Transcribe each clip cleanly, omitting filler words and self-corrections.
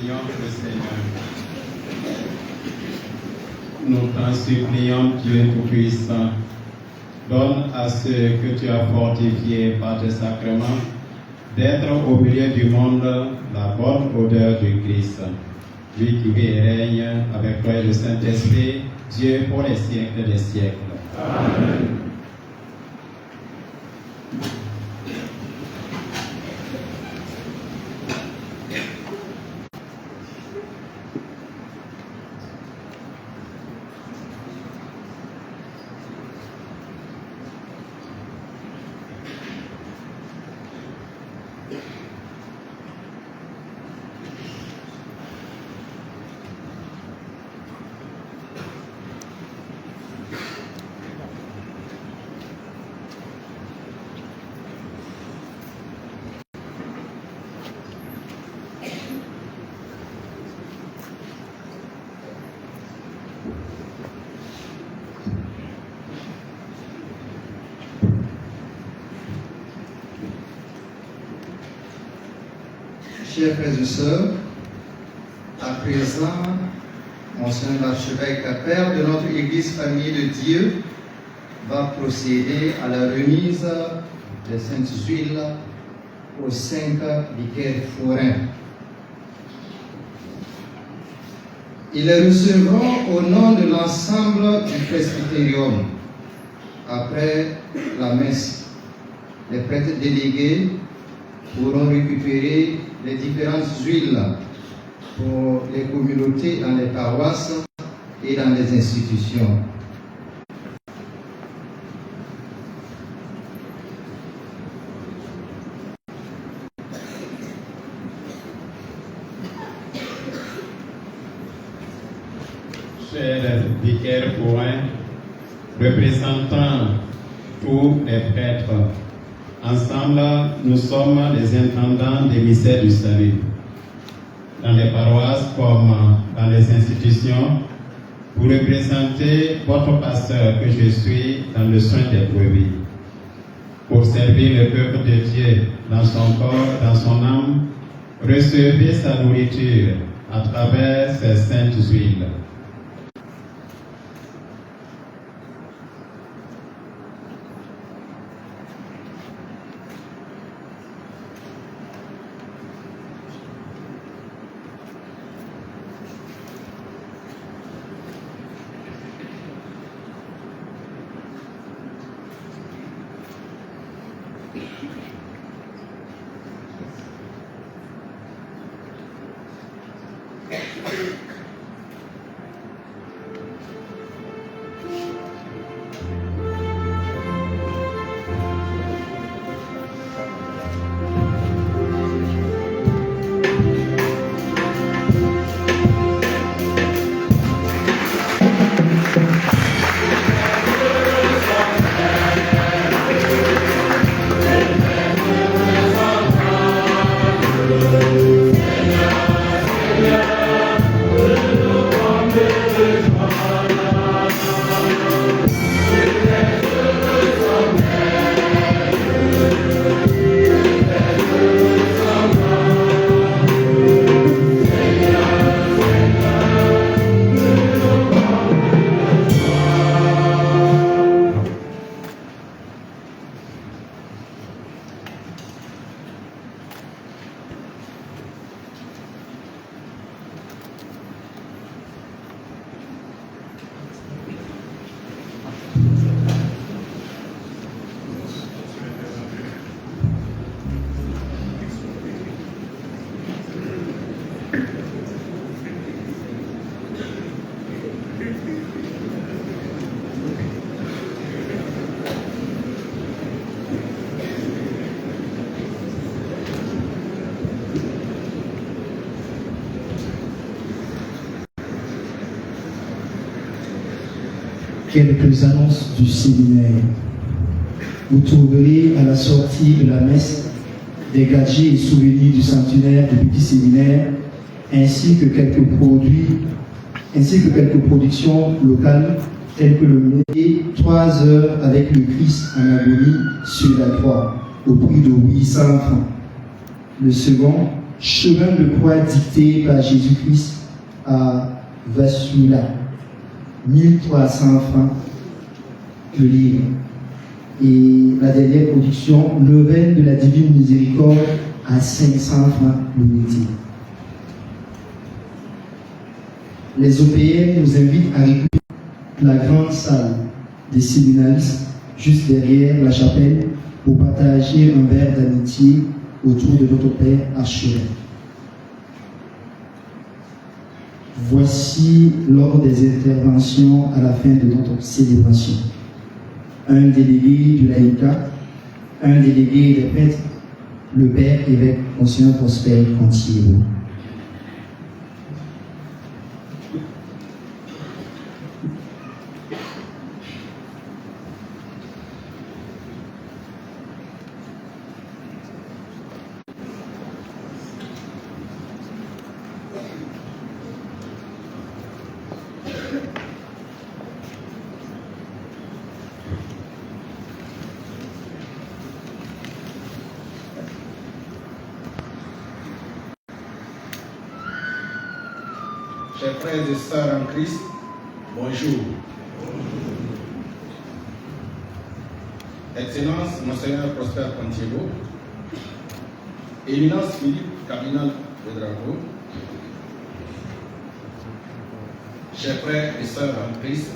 Prions le Seigneur. Nous t'en supplions, Dieu Tout-Puissant, donne à ceux que tu as fortifiés par tes sacrements d'être au milieu du monde la bonne odeur du Christ. Lui qui vit et règne avec toi et le Saint-Esprit, Dieu pour les siècles des siècles. Amen. Chers frères et sœurs, à présent, Monseigneur l'archevêque, père de notre Église Famille de Dieu, va procéder à la remise des saintes huiles aux 5 vicaires forains. Ils les recevront au nom de l'ensemble du presbytérium. Après la messe, les prêtres délégués pourront récupérer les différentes huiles pour les communautés dans les paroisses et dans les institutions. Chers vicaires forains, représentant tous les prêtres, ensemble, nous sommes les intendants des mystères du salut. Dans les paroisses comme dans les institutions, vous représentez votre pasteur que je suis dans le soin des brebis. Pour servir le peuple de Dieu dans son corps, dans son âme, recevez sa nourriture à travers ces saintes huiles. Quelques annonces du séminaire. Vous trouverez à la sortie de la messe des gadgets et souvenirs du centenaire du petit séminaire, ainsi que quelques productions locales telles que le menu et 3 heures avec le Christ en agonie sur la croix, au prix de 800 francs. Le second, Chemin de croix dicté par Jésus-Christ à Vassula, 1300 francs le livre. Et la dernière production, Neuvaine de la Divine Miséricorde, à 500 francs l'unité. Les OPM nous invitent à récupérer la grande salle des séminaristes juste derrière la chapelle pour partager un verre d'amitié autour de notre Père archevêque. Voici l'ordre des interventions à la fin de notre célébration. Un délégué du laïcat, un délégué des prêtres, le Père évêque Monseigneur Prosper Contiero. Chers frères et sœurs en Christ, bonjour. Excellence, Monseigneur Prosper Contiero, Éminence Philippe, cardinal de Drago, chers frères et sœurs en Christ,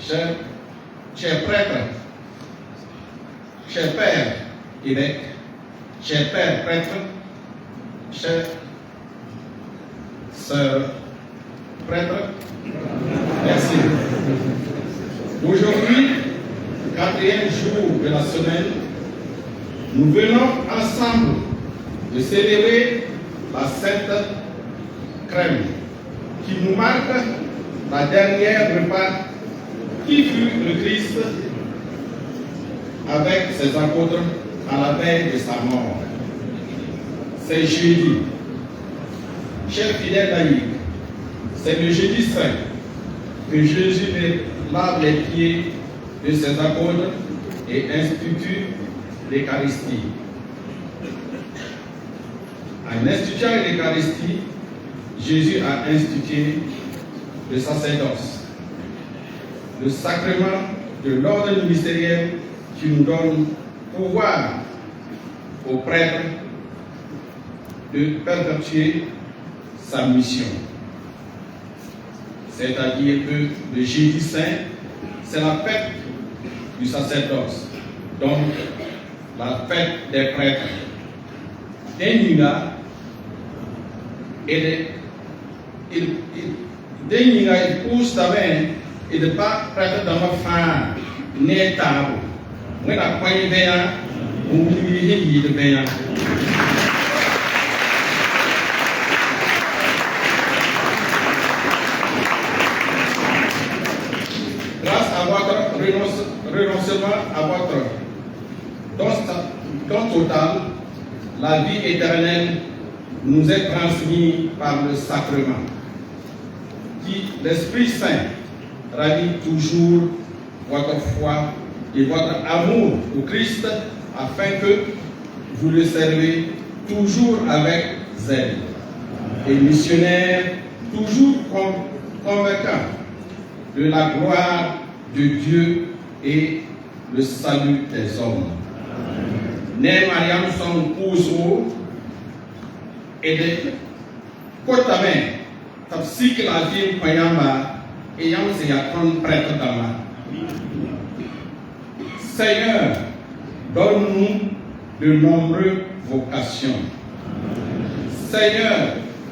chers prêtres, chers pères évêques, chers pères prêtres, chers sœurs prêtres, merci. Aujourd'hui, 4e jour de la semaine, nous venons ensemble de célébrer la Sainte Crème qui nous marque la dernière repas qui fut le Christ avec ses apôtres à la veille de sa mort. C'est jeudi. Chers fidèles laïcs, c'est le jeudi saint que Jésus lave les pieds de ses apôtres et institue l'Eucharistie. En instituant l'Eucharistie, Jésus a institué le sacerdoce, le sacrement de l'ordre ministériel qui nous donne pouvoir aux prêtres de perpétuer sa mission. C'est-à-dire que le jeudi saint, c'est la fête du sacerdoce, donc la fête des prêtres. Denyiga il pousse também et de pas prêter dans ma fin n'est table. Moi la poignée bien, on lui de bien. Grâce à votre renoncement à votre don total, la vie éternelle nous est transmise par le sacrement, qui l'Esprit Saint ravit toujours votre foi et votre amour au Christ, afin que vous le servez toujours avec zèle. Et missionnaire toujours convaincant de la gloire de Dieu et le salut des hommes. Né Mariam son pouso et de Kotamen, Tapsik la vie Payamba et Yam se yakon prêtre dama. Seigneur, donne-nous de nombreuses vocations. Seigneur,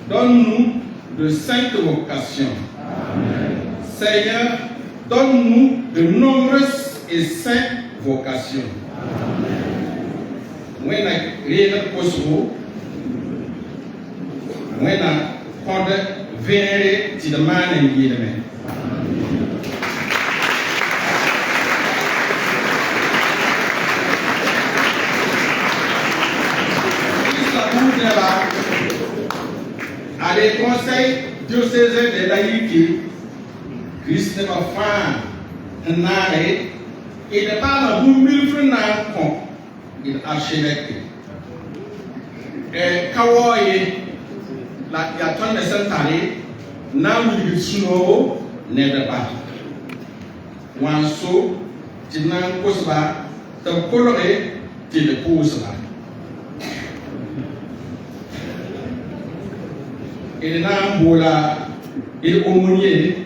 donne-nous de saintes vocations. Seigneur, donne-nous de nombreuses et saintes vocations. Moi, je suis possible. Moi, je suis vénéré de la main et de à les conseils diocésains de laïcité, Christ m'a fait un arrêt et ne pas la boule mille francs il archevêque. Et Kawaii, la Yaton de Saint-Allé, n'a eu de snow, n'est pas. Wanso, tu n'as pas de coloré, tu le poses là. Il n'a pas il aumônier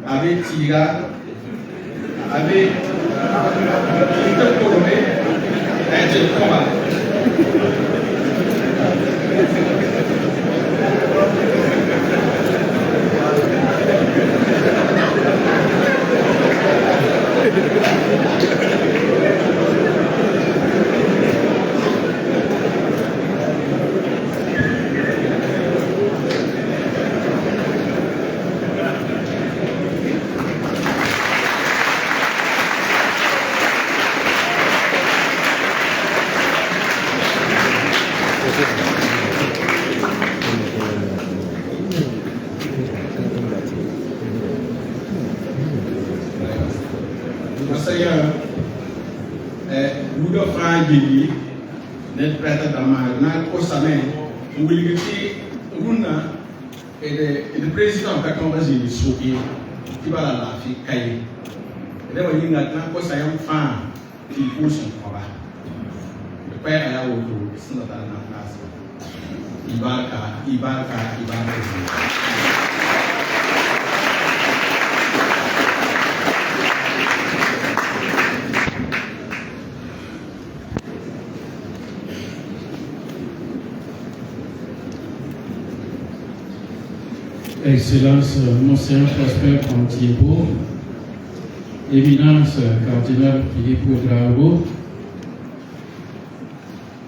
avec Tira, avec le coloré, et le combat. Et le président de la Convention qui va la faire cailler. Et là, il y a un fan qui pousse son combat. Le père a eu autour, c'est notre place. Il va. Excellence, Monseigneur Prosper Pontiebo, Éminence Cardinal Philippe Ouedraogo,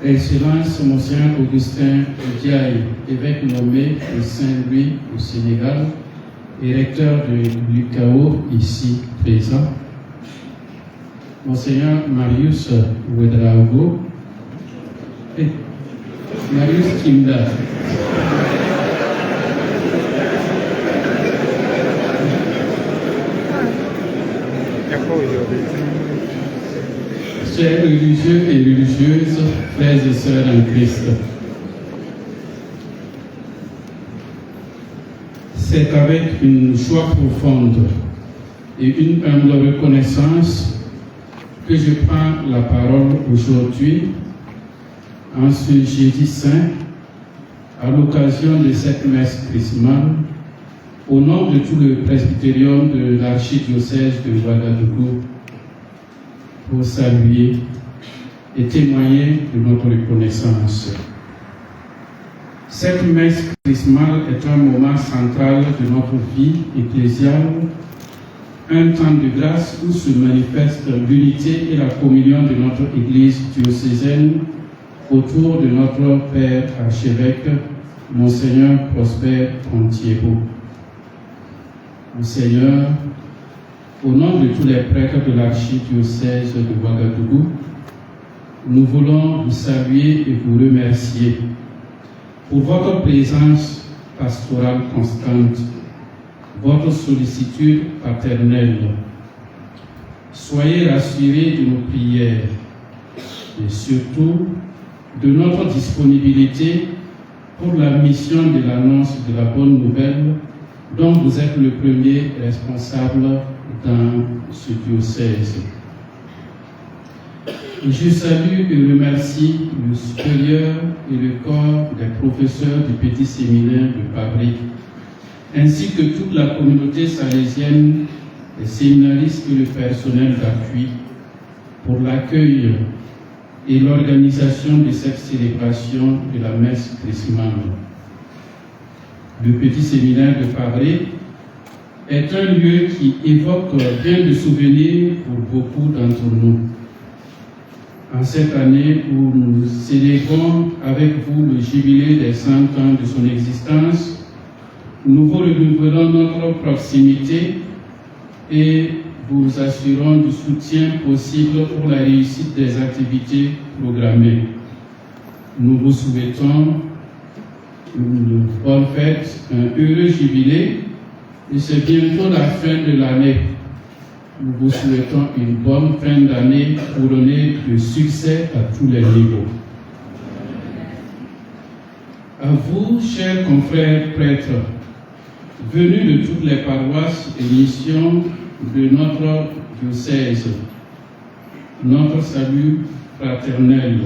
Excellence, Monseigneur Augustin Diaye, évêque nommé de Saint-Louis au Sénégal et recteur de l'UCAO ici présent, Monseigneur Marius Ouedraogo, et Marius Kimda. Chers religieux et religieuses, frères et sœurs en Christ, c'est avec une joie profonde et une humble reconnaissance que je prends la parole aujourd'hui, en ce jeudi saint, à l'occasion de cette messe chrismale, au nom de tout le presbytérium de l'archidiocèse de Ouagadougou, pour saluer et témoigner de notre reconnaissance. Cette messe chrismale est un moment central de notre vie ecclésiale, un temps de grâce où se manifeste l'unité et la communion de notre Église diocésaine autour de notre Père archevêque, Monseigneur Prosper Pontiebo. Monseigneur, au nom de tous les prêtres de l'archidiocèse de Ouagadougou, nous voulons vous saluer et vous remercier pour votre présence pastorale constante, votre sollicitude paternelle. Soyez rassurés de nos prières et surtout de notre disponibilité pour la mission de l'annonce de la bonne nouvelle dont vous êtes le premier responsable dans ce diocèse. Je salue et remercie le supérieur et le corps des professeurs du petit séminaire de Paris, ainsi que toute la communauté salésienne, les séminaristes et le personnel d'appui pour l'accueil et l'organisation de cette célébration de la messe chrismale. Le petit séminaire de Paris est un lieu qui évoque bien de souvenirs pour beaucoup d'entre nous. En cette année où nous célébrons avec vous le jubilé des 100 ans de son existence, nous vous renouvelons notre proximité et vous assurons du soutien possible pour la réussite des activités programmées. Nous vous souhaitons une bonne fête, un heureux jubilé, et c'est bientôt la fin de l'année. nous vous souhaitons une bonne fin d'année couronnée de succès à tous les niveaux. À vous, chers confrères prêtres, venus de toutes les paroisses et missions de notre diocèse, notre salut fraternel.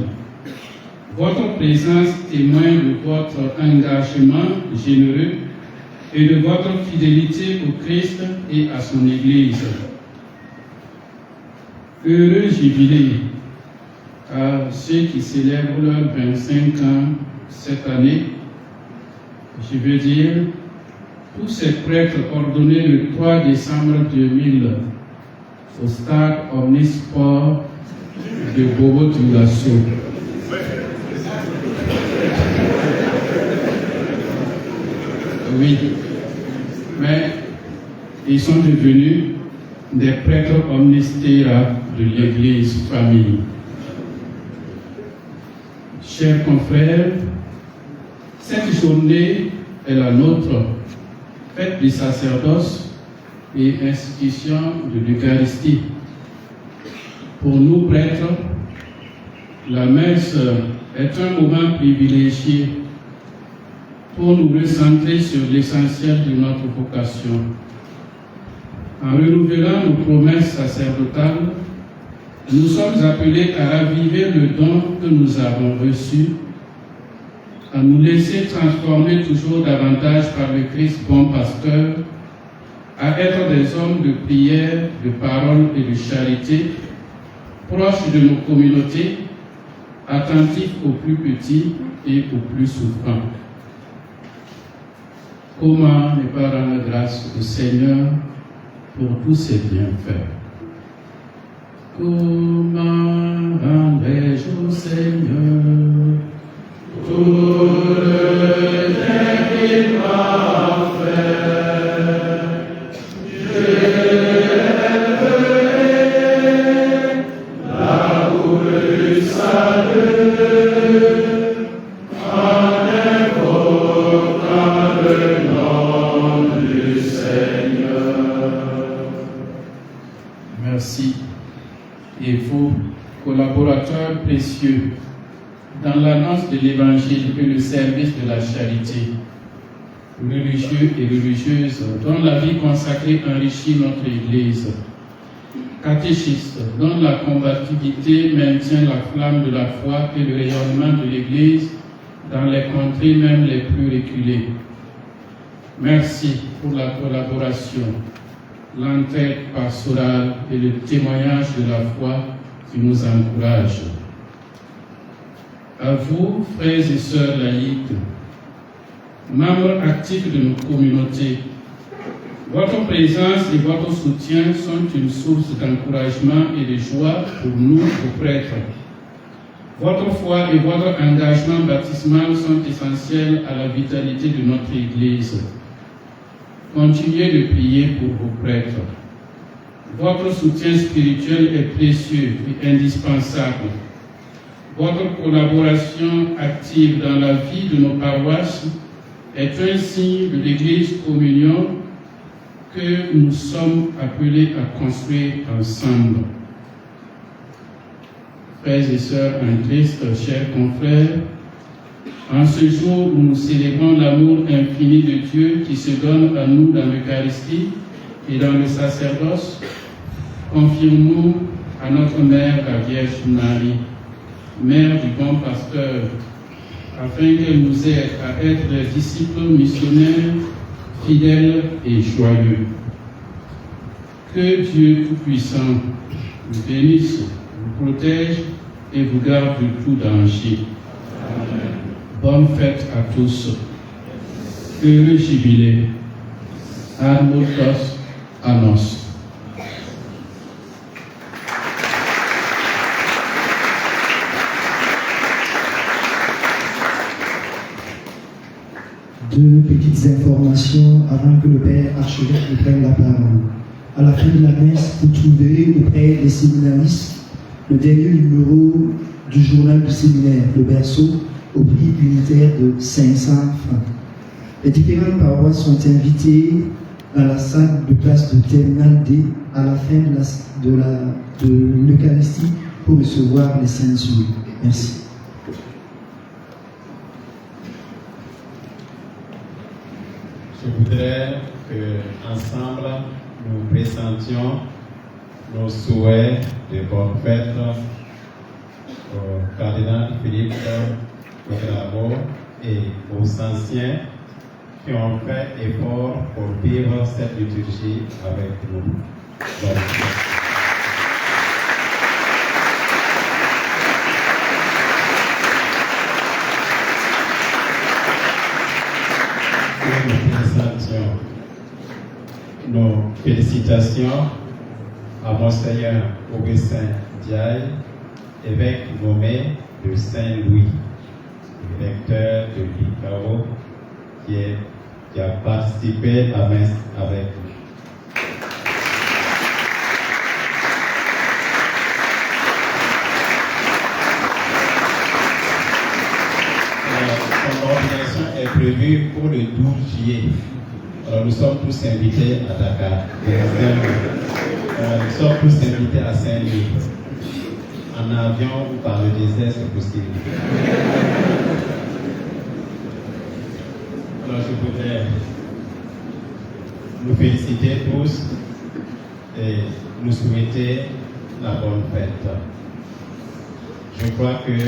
Votre présence témoigne de votre engagement généreux et de votre fidélité au Christ et à son Église. Heureux jubilé à ceux qui célèbrent leurs 25 ans cette année, je veux dire tous ces prêtres ordonnés le 3 décembre 2000 au stade Omnisport de Bobo-Dioulasso. Oui, mais ils sont devenus des prêtres omnistères de l'Église famille. Chers confrères, cette journée est la nôtre, fête du sacerdoce et institution de l'Eucharistie. Pour nous prêtres, la messe est un moment privilégié pour nous recentrer sur l'essentiel de notre vocation. En renouvelant nos promesses sacerdotales, nous sommes appelés à raviver le don que nous avons reçu, à nous laisser transformer toujours davantage par le Christ bon pasteur, à être des hommes de prière, de parole et de charité, proches de nos communautés, attentifs aux plus petits et aux plus souffrants. Comment ne pas rendre grâce au Seigneur pour tous ses bienfaits? Comment rendrai-je au Seigneur tout le bien qu'il m'a fait? Je l'élèverai là où le salut en invoquant le nom du Seigneur. Merci. Et vous, collaborateurs précieux, dans l'annonce de l'Évangile et le service de la charité, religieux et religieuses, dont la vie consacrée enrichit notre Église, catéchistes, dont la combativité maintient la flamme de la foi et le rayonnement de l'Église dans les contrées même les plus reculées. Merci pour la collaboration, l'entraide pastorale et le témoignage de la foi qui nous encourage. À vous, frères et sœurs laïcs, membres actifs de nos communautés, votre présence et votre soutien sont une source d'encouragement et de joie pour nous, les prêtres. Votre foi et votre engagement baptismal sont essentiels à la vitalité de notre Église. Continuez de prier pour vos prêtres. Votre soutien spirituel est précieux et indispensable. Votre collaboration active dans la vie de nos paroisses est un signe de l'Église communion que nous sommes appelés à construire ensemble. Frères et sœurs en Christ, chers confrères, en ce jour où nous célébrons l'amour infini de Dieu qui se donne à nous dans l'Eucharistie et dans le sacerdoce, confions-nous à notre Mère, la Vierge Marie, Mère du bon pasteur, afin qu'elle nous aide à être des disciples missionnaires, fidèles et joyeux. Que Dieu Tout-Puissant vous bénisse, vous protège et vous garde de tout danger. Amen. Bonne fête à tous. Heureux jubilé. Armutos Annos. Deux petites informations avant que le Père archevêque ne prenne la parole. À la fin de la messe, vous trouverez auprès des séminaristes le dernier numéro du journal du séminaire, le Berceau, au prix unitaire de 500 francs. Les différentes paroisses sont invitées dans la salle de classe de terminale D à la fin de l'Eucharistie pour recevoir les saintes huiles. Merci. Je voudrais que ensemble nous présentions nos souhaits de bonne fête au cardinal Philippe Grabo et aux anciens qui ont fait effort pour vivre cette liturgie avec nous. Donc, nous présentions nos félicitations à Monseigneur Augustin Diaye, évêque nommé de Saint-Louis, recteur de l'ICAO, qui a participé à messe avec nous. Son ordination est prévue pour le 12 juillet. Alors nous sommes tous invités à Dakar. Nous sommes tous invités à Saint-Louis. En avion ou par le désert, c'est possible. Alors je voudrais nous féliciter tous et nous souhaiter la bonne fête. Je crois que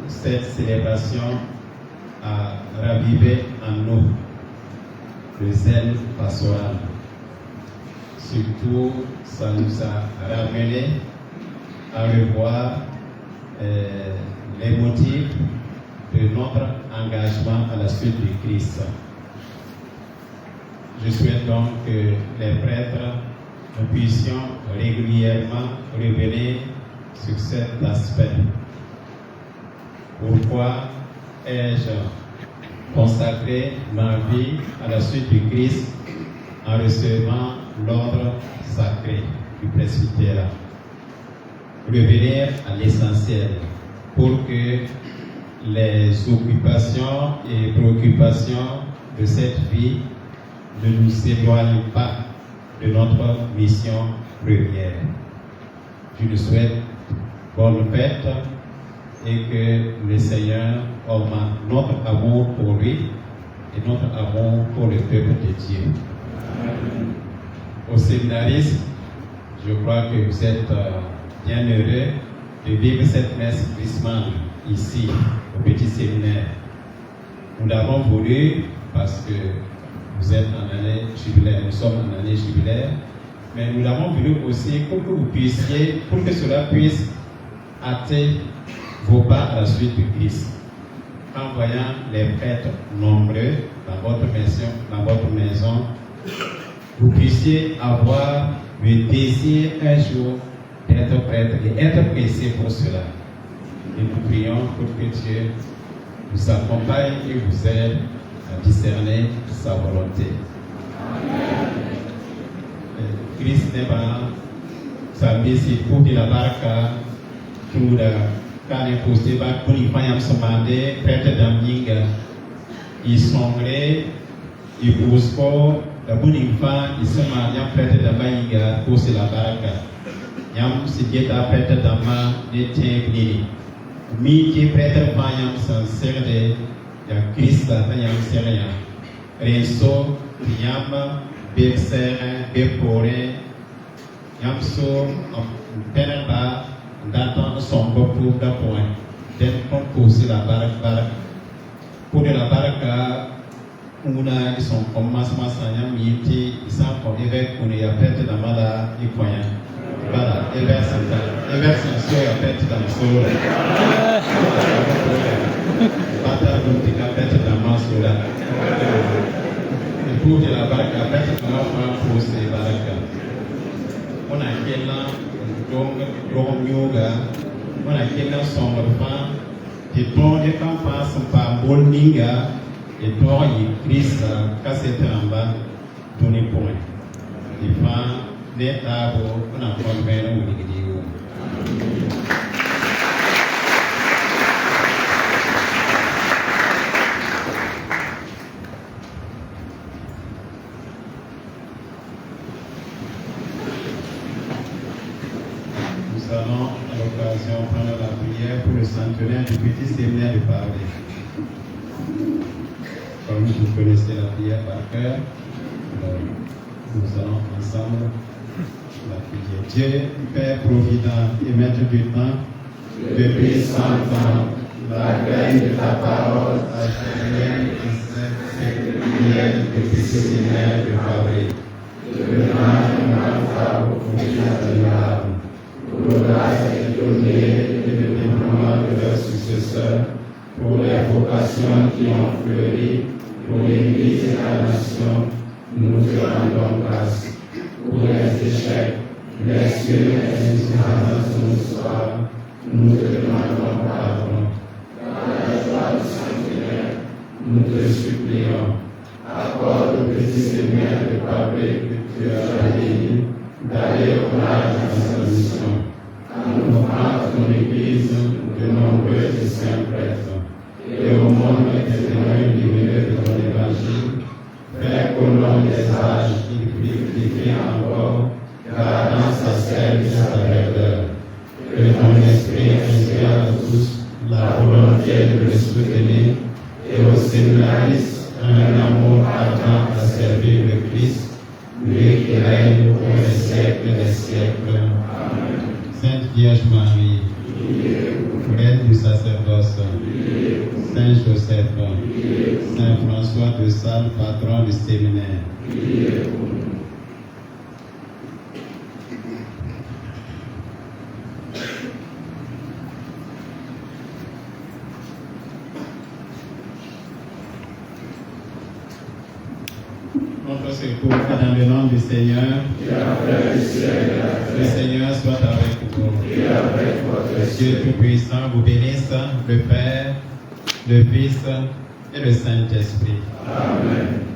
cette célébration a ravivé en nous le zèle pastoral. Surtout, ça nous a ramené à revoir les motifs de notre engagement à la suite du Christ. Je souhaite donc que les prêtres, nous puissions régulièrement revenir sur cet aspect. Pourquoi ai-je consacré ma vie à la suite du Christ en recevant l'ordre sacré du presbytère? Revenir à l'essentiel pour que les occupations et préoccupations de cette vie ne nous éloignent pas de notre mission première. Je nous souhaite bonne fête et que le Seigneur augmente notre amour pour lui et notre amour pour le peuple de Dieu. Aux séminaristes, je crois que vous êtes bien heureux de vivre cette messe chrismale ici, au petit séminaire. Nous l'avons voulu parce que vous êtes en année jubilaire, nous sommes en année jubilaire, mais nous l'avons voulu aussi pour que vous puissiez, pour que cela puisse hâter vos pas à la suite du Christ. En voyant les prêtres nombreux dans votre maison, vous puissiez avoir le désir un jour d'être prêtre et être pressé pour cela. Et nous prions pour que Dieu vous accompagne et vous aide à discerner sa volonté. Christ n'est pas sa mission pour la barca, tout quand il posait pour les femmes se demander, prêtre d'Amninga, ils sont vrais, ils posent pas, la bonne femme, ils se demandent, prêtre d'Amninga, pour la barca. Yam si dieta prêtre d'Ama, des tiens, mi qui prêtre yam sincère de Christ, yam sérieux. Renso, yam, bexer, beporé, yam so, peneba, d'attendre son peuple d'un point, d'être composé la barque. Pour de la barque, on a son commencement sans yam, ils sont pour évêque, on est à prêtre d'Amada, et croyant. Voilà, évêque sans à prêtre dans le sol. Bata donc prêtre dans le sol. Et pour de la barque, à prêtre dans le sol, c'est barque. On a quel an, donc, yoga, on a quel an son enfant, et ton et quand passe par Bolninga, et ton y Christ, cassette en bas, ton épaule. Et pas. L'État, on a formé un vidéo. allons à l'occasion prendre la prière pour le centenaire du petit séminaire de Paris. Comme vous connaissez la prière par cœur, nous allons ensemble la prière. Dieu, Père provident et maître du temps, depuis 100 ans, la graine de ta parole a germé cette prière du petit séminaire de Paris. Devenant un phare pour les admirables, pour le grâce étonnée et le développement de leurs successeurs, pour les vocations qui ont fleuri, pour l'Église et la nation, nous te rendons grâce. Pour les échecs, les cieux et les insurances de nos soirs, nous te demandons pardon. Dans la joie du centenaire, nous te supplions, accorde au petit séminaire de Paris que tu as béni, d'aller au large de sa mission. En offrant ton Église de nombreux et saints prêtres, et au monde des témoins lumineux de ton Évangile, fais qu'au long des âges, il fructifie encore, gardant sa sève et sa verdeur. Que ton esprit inspire à tous la volonté de le soutenir, et aux séminaristes un amour ardent à servir le Christ, lui qui règne pour les siècles des siècles. Amen. Sainte Vierge Marie, Reine du sacerdoce, Saint Joseph, Saint François de Sales, patron du séminaire. Notre secours dans le nom du Seigneur. Le Seigneur soit avec vous. Dieu Tout-Puissant vous bénisse, le Père, le Fils et le Saint-Esprit. Amen.